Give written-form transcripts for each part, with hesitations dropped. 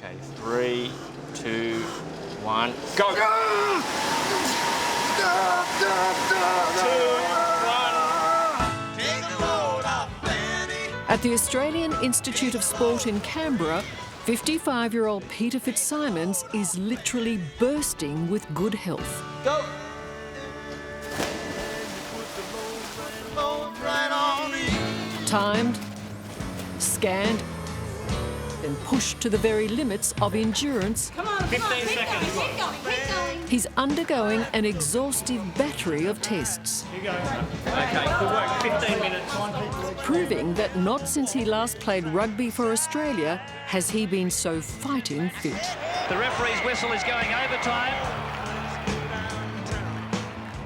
Okay, 3, 2, 1, go! 2, 1. At the Australian Institute of Sport in Canberra, 55-year-old Peter Fitzsimons is literally bursting with good health. Go! Timed, scanned, and pushed to the very limits of endurance. Come on, 15 seconds. Keep going. He's undergoing an exhaustive battery of tests, Keep going. Okay, good work. 15 minutes. proving that not since he last played rugby for Australia has he been so fighting fit. The referee's whistle is going overtime.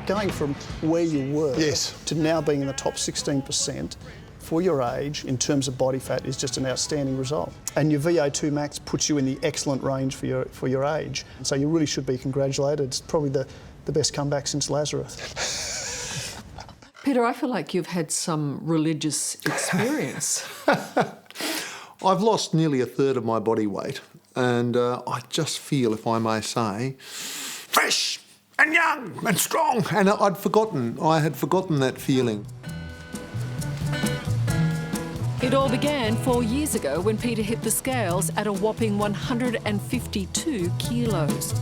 Going from where you were Yes. to now being in the top 16% for your age in terms of body fat is just an outstanding result. And your VO2 max puts you in the excellent range for your age. So you really should be congratulated. It's probably the best comeback since Lazarus. Peter, I feel like you've had some religious experience. I've lost nearly a third of my body weight, and I just feel, if I may say, fresh and young and strong. And I had forgotten that feeling. It all began 4 years ago when Peter hit the scales at a whopping 152 kilos.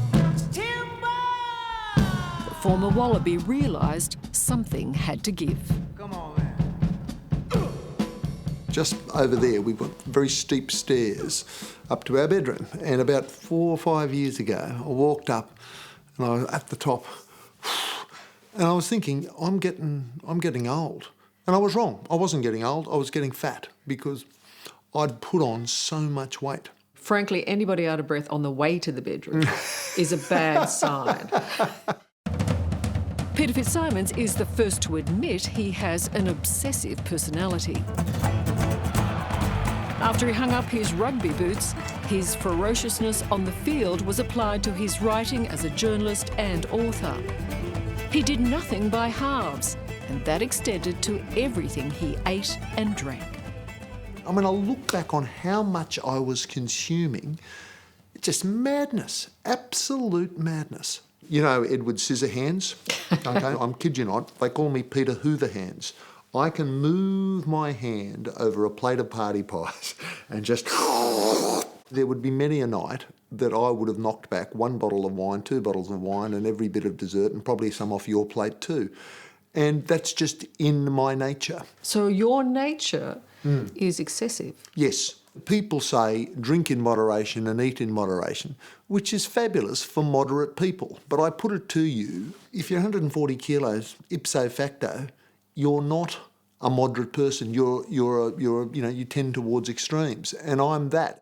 The former Wallaby realised something had to give. Just over there, we've got very steep stairs up to our bedroom. And about 4 or 5 years ago, I walked up and I was at the top, and I was thinking, I'm getting old. And I was wrong. I wasn't getting old. I was getting fat because I'd put on so much weight. Frankly, anybody out of breath on the way to the bedroom is a bad sign. Peter Fitzsimons is the first to admit he has an obsessive personality. After he hung up his rugby boots, his ferociousness on the field was applied to his writing as a journalist and author. He did nothing by halves, and that extended to everything he ate and drank. I mean, I look back on how much I was consuming. It's just madness, absolute madness. You know Edward Scissorhands? Okay, I'm kid you not. They call me Peter Hooverhands. I can move my hand over a plate of party pies and just... There would be many a night that I would have knocked back 1 bottle of wine, 2 bottles of wine and every bit of dessert and probably some off your plate too. And that's just in my nature. So your nature is excessive. Yes. People say drink in moderation and eat in moderation, which is fabulous for moderate people. But I put it to you, if you're 140 kilos, ipso facto, you're not a moderate person. You tend towards extremes, and I'm that.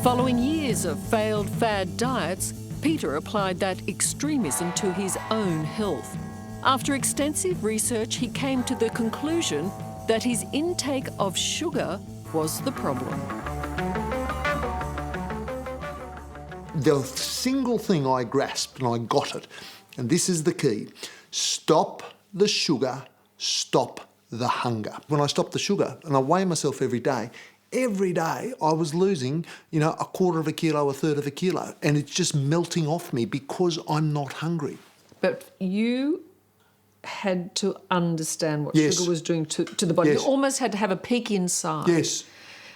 Following years of failed fad diets, Peter applied that extremism to his own health. After extensive research, he came to the conclusion that his intake of sugar was the problem. The single thing I grasped, and I got it, and this is the key: stop the sugar, stop the hunger. When I stopped the sugar, and I weigh myself every day I was losing, a quarter of a kilo, a third of a kilo, and it's just melting off me because I'm not hungry. But you had to understand what Yes. sugar was doing to the body. Yes. You almost had to have a peek inside. Yes.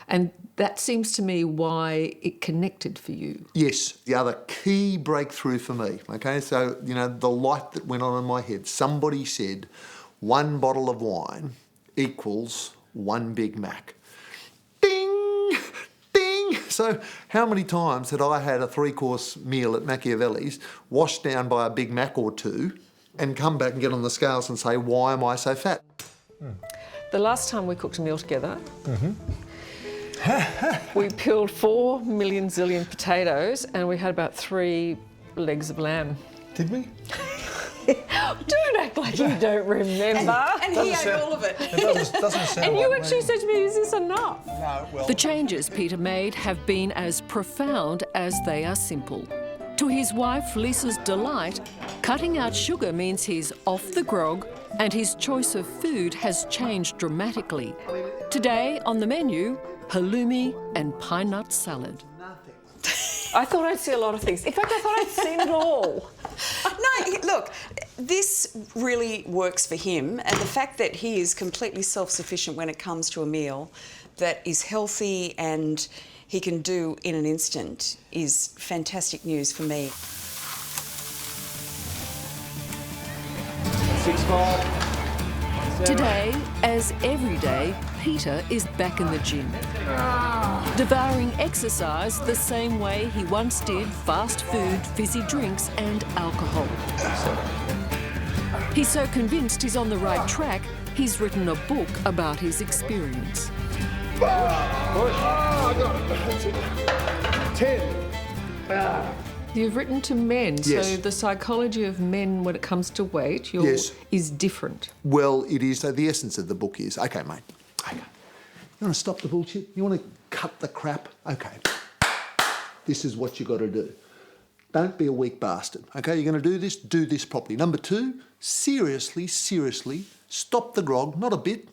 And that seems to me why it connected for you. Yes, the other key breakthrough for me, okay, so, the light that went on in my head, somebody said 1 bottle of wine equals 1 Big Mac. Ding! Ding! So how many times had I had a 3-course meal at Machiavelli's, washed down by a Big Mac or 2, and come back and get on the scales and say, why am I so fat? The last time we cooked a meal together, we peeled 4 million zillion potatoes and we had about 3 legs of lamb. Did we? Don't act like you don't remember. And he ate all of it. It doesn't sound And you like actually me. said to me, is this enough? No, well... The changes Peter made have been as profound as they are simple. To his wife, Lisa's delight, cutting out sugar means he's off the grog and his choice of food has changed dramatically. Today, on the menu, halloumi and pine nut salad. I thought I'd see a lot of things. In fact, I thought I'd seen it all. No, look, this really works for him, and the fact that he is completely self-sufficient when it comes to a meal that is healthy and he can do in an instant is fantastic news for me. 6-5. Today, as every day, Peter is back in the gym, devouring exercise the same way he once did fast food, fizzy drinks and alcohol. He's so convinced he's on the right track, he's written a book about his experience. 10. You've written to men, Yes. so the psychology of men when it comes to weight Yes. is different. Well, it is. So the essence of the book is, okay, mate, okay. You want to stop the bullshit? You want to cut the crap? Okay. This is what you got to do. Don't be a weak bastard, okay? You're going to do this properly. Number 2, seriously, stop the grog, not a bit,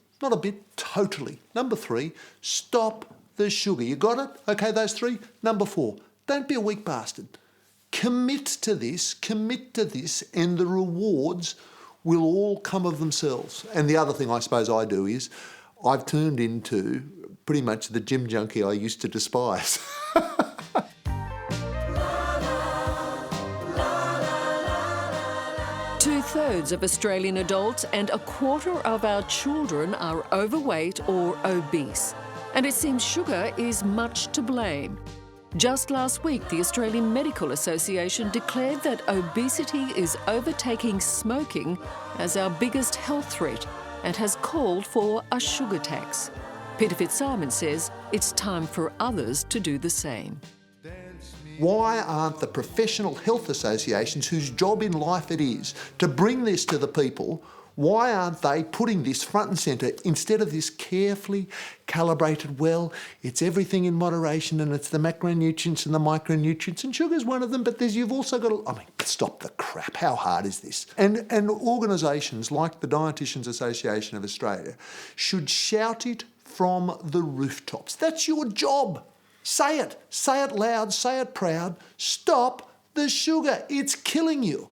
totally. Number 3, stop the sugar. You got it? Okay, those 3. Number 4, don't be a weak bastard. Commit to this, and the rewards will all come of themselves. And the other thing I suppose I do is I've turned into pretty much the gym junkie I used to despise. Two-thirds of Australian adults and a quarter of our children are overweight or obese. And it seems sugar is much to blame. Just last week, the Australian Medical Association declared that obesity is overtaking smoking as our biggest health threat and has called for a sugar tax. Peter Fitzsimon says it's time for others to do the same. Why aren't the professional health associations, whose job in life it is to bring this to the people, why aren't they putting this front and centre instead of this carefully calibrated, well, it's everything in moderation and it's the macronutrients and the micronutrients and sugar's one of them, but you've also got to, stop the crap. How hard is this? And organisations like the Dietitians Association of Australia should shout it from the rooftops. That's your job. Say it loud, say it proud. Stop the sugar. It's killing you.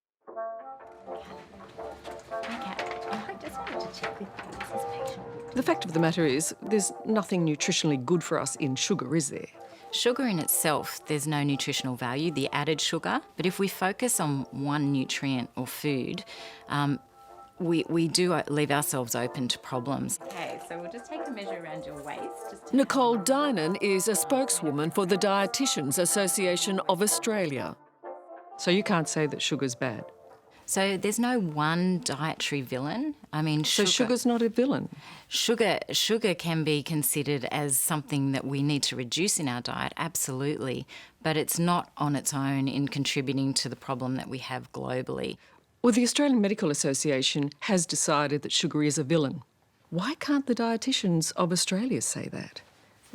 The fact of the matter is, there's nothing nutritionally good for us in sugar, is there? Sugar in itself, there's no nutritional value, the added sugar. But if we focus on one nutrient or food, we do leave ourselves open to problems. Okay, so we'll just take a measure around your waist. Nicole Dinan is a spokeswoman for the Dietitians Association of Australia. So you can't say that sugar's bad? So there's no one dietary villain. So sugar's not a villain? Sugar can be considered as something that we need to reduce in our diet, absolutely, but it's not on its own in contributing to the problem that we have globally. Well, the Australian Medical Association has decided that sugar is a villain. Why can't the Dietitians of Australia say that?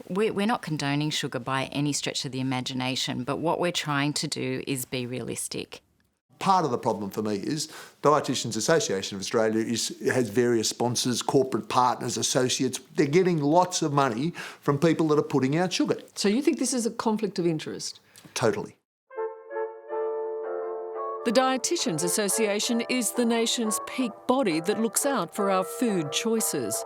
We're not condoning sugar by any stretch of the imagination, but what we're trying to do is be realistic. Part of the problem for me is Dietitians Association of Australia has various sponsors, corporate partners, associates. They're getting lots of money from people that are putting out sugar. So you think this is a conflict of interest? Totally. The Dietitians Association is the nation's peak body that looks out for our food choices.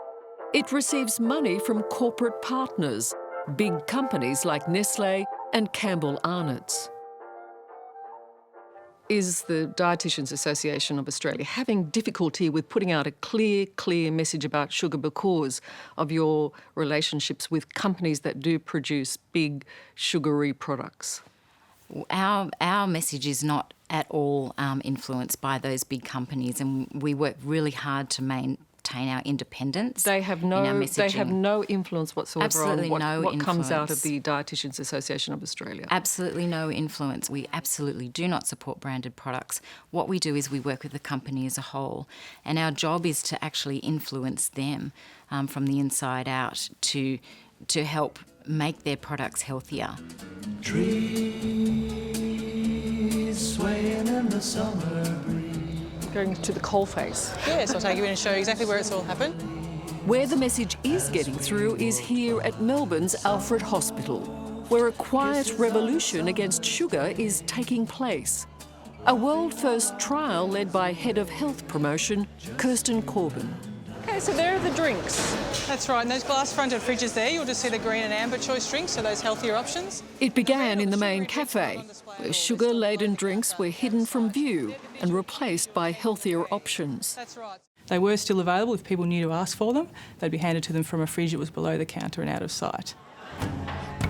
It receives money from corporate partners, big companies like Nestlé and Campbell Arnott's. Is the Dietitians Association of Australia having difficulty with putting out a clear message about sugar because of your relationships with companies that do produce big sugary products? Our message is not at all influenced by those big companies, and we work really hard to maintain our independence. They have no influence whatsoever Absolutely on what comes out of influence. the Dietitians Association of Australia. Absolutely no influence. We absolutely do not support branded products. What we do is we work with the company as a whole, and our job is to actually influence them from the inside out to help make their products healthier. Trees swaying in the summer breeze. Going to the coalface. Yes, I'll take you in and show you exactly where it's all happened. Where the message is getting through is here at Melbourne's Alfred Hospital, where a quiet revolution against sugar is taking place. A world-first trial led by Head of Health Promotion, Kirsten Corbin. Okay, so there are the drinks. That's right, and those glass-fronted fridges there, you'll just see the green and amber choice drinks, so those healthier options. It began in the main cafe, where sugar-laden drinks were hidden from view and replaced by healthier options. That's right. They were still available if people knew to ask for them. They'd be handed to them from a fridge that was below the counter and out of sight.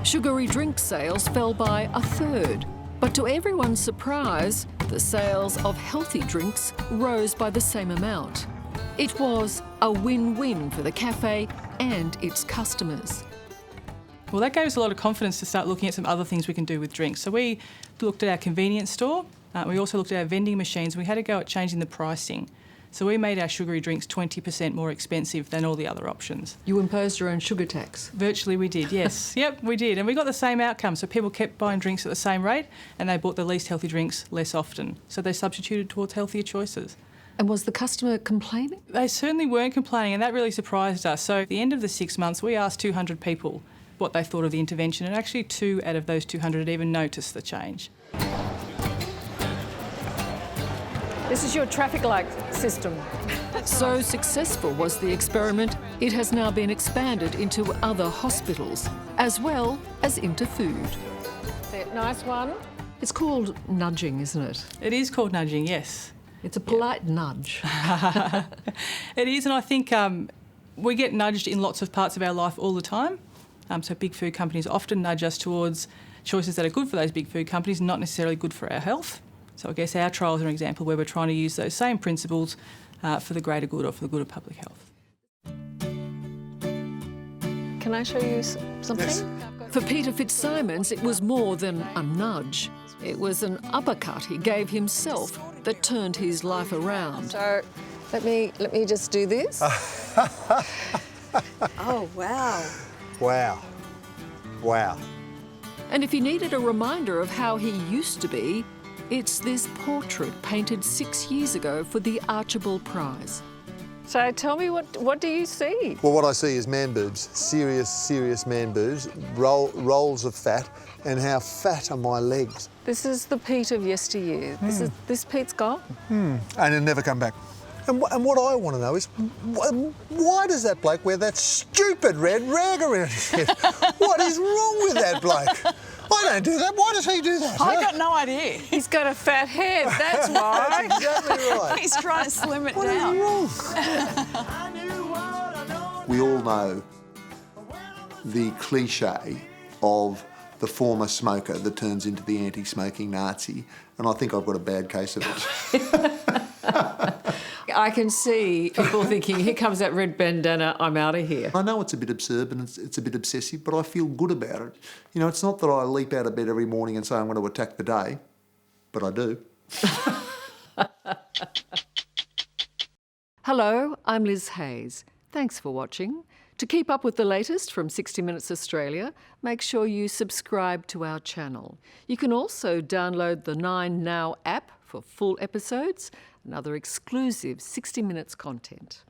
Sugary drink sales fell by a third, but to everyone's surprise, the sales of healthy drinks rose by the same amount. It was a win-win for the cafe and its customers. Well, that gave us a lot of confidence to start looking at some other things we can do with drinks. So we looked at our convenience store. We also looked at our vending machines. We had to go at changing the pricing. So we made our sugary drinks 20% more expensive than all the other options. You imposed your own sugar tax? Virtually we did, yes. Yep, we did. And we got the same outcome. So people kept buying drinks at the same rate and they bought the least healthy drinks less often. So they substituted towards healthier choices. And was the customer complaining? They certainly weren't complaining, and that really surprised us. So at the end of the 6 months, we asked 200 people what they thought of the intervention, and actually 2 out of those 200 had even noticed the change. This is your traffic light system. So successful was the experiment, it has now been expanded into other hospitals, as well as into food. Nice one. It's called nudging, isn't it? It is called nudging, yes. It's a polite nudge. It is, and I think we get nudged in lots of parts of our life all the time. So big food companies often nudge us towards choices that are good for those big food companies, not necessarily good for our health. So I guess our trials are an example where we're trying to use those same principles for the greater good or for the good of public health. Can I show you something? Yes. For Peter Fitzsimons, it was more than a nudge. It was an uppercut he gave himself that turned his life around. So let me just do this. Oh, wow. Wow. Wow. And if he needed a reminder of how he used to be, it's this portrait painted 6 years ago for the Archibald Prize. So tell me, what do you see? Well, what I see is man boobs, serious man boobs, rolls of fat, and how fat are my legs. This is the Pete of yesteryear. This Pete's gone. And it'll never come back. And what I want to know is, why does that bloke wear that stupid red rag around his head? What is wrong with that bloke? I don't do that. Why does he do that? I got no idea. He's got a fat head, that's why. That's exactly right. He's trying to slim it What down. is wrong? We all know the cliche of the former smoker that turns into the anti-smoking Nazi, and I think I've got a bad case of it. I can see people thinking, here comes that red bandana, I'm out of here. I know it's a bit absurd and it's a bit obsessive, but I feel good about it. You know, it's not that I leap out of bed every morning and say I'm going to attack the day, but I do. Hello, I'm Liz Hayes. Thanks for watching. To keep up with the latest from 60 Minutes Australia, make sure you subscribe to our channel. You can also download the 9Now app for full episodes and other exclusive 60 Minutes content.